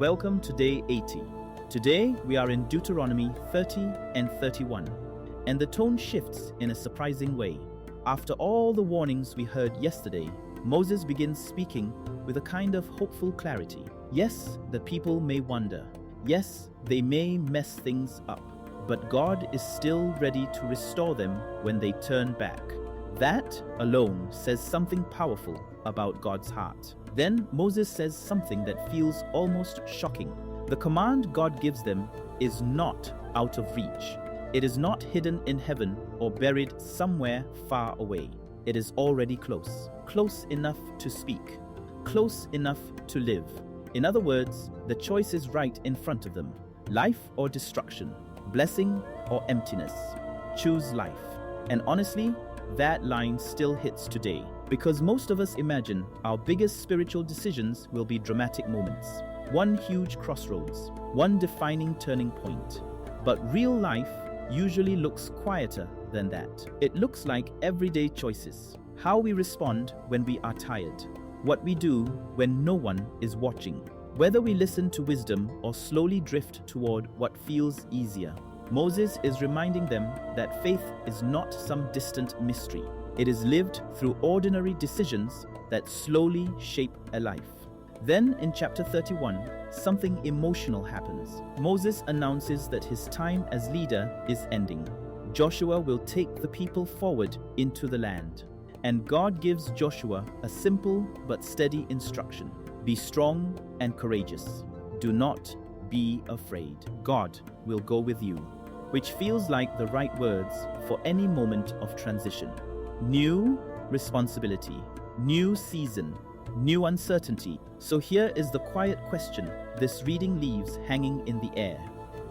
Welcome to day 80. Today we are in Deuteronomy 30 and 31, and the tone shifts in a surprising way. After all the warnings we heard yesterday, Moses begins speaking with a kind of hopeful clarity. Yes, the people may wonder. Yes, they may mess things up, but God is still ready to restore them when they turn back. That alone says something powerful about God's heart. Then Moses says something that feels almost shocking. The command God gives them is not out of reach. It is not hidden in heaven or buried somewhere far away. It is already close. Close enough to speak. Close enough to live. In other words, the choice is right in front of them. Life or destruction. Blessing or emptiness. Choose life. And honestly, that line still hits today, because most of us imagine our biggest spiritual decisions will be dramatic moments. One huge crossroads, one defining turning point. But real life usually looks quieter than that. It looks like everyday choices. How we respond when we are tired. What we do when no one is watching. Whether we listen to wisdom or slowly drift toward what feels easier. Moses is reminding them that faith is not some distant mystery. It is lived through ordinary decisions that slowly shape a life. Then in chapter 31, something emotional happens. Moses announces that his time as leader is ending. Joshua will take the people forward into the land. And God gives Joshua a simple but steady instruction. Be strong and courageous. Do not be afraid. God will go with you. Which feels like the right words for any moment of transition. New responsibility, new season, new uncertainty. So here is the quiet question this reading leaves hanging in the air.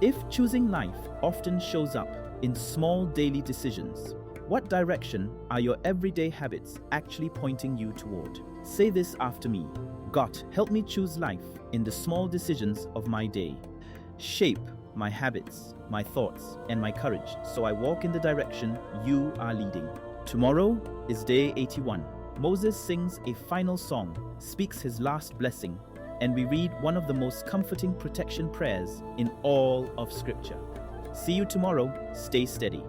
If choosing life often shows up in small daily decisions, what direction are your everyday habits actually pointing you toward? Say this after me. God, help me choose life in the small decisions of my day. Shape my habits, my thoughts, and my courage, so I walk in the direction you are leading. Tomorrow is day 81. Moses sings a final song, speaks his last blessing, and we read one of the most comforting protection prayers in all of Scripture. See you tomorrow. Stay steady.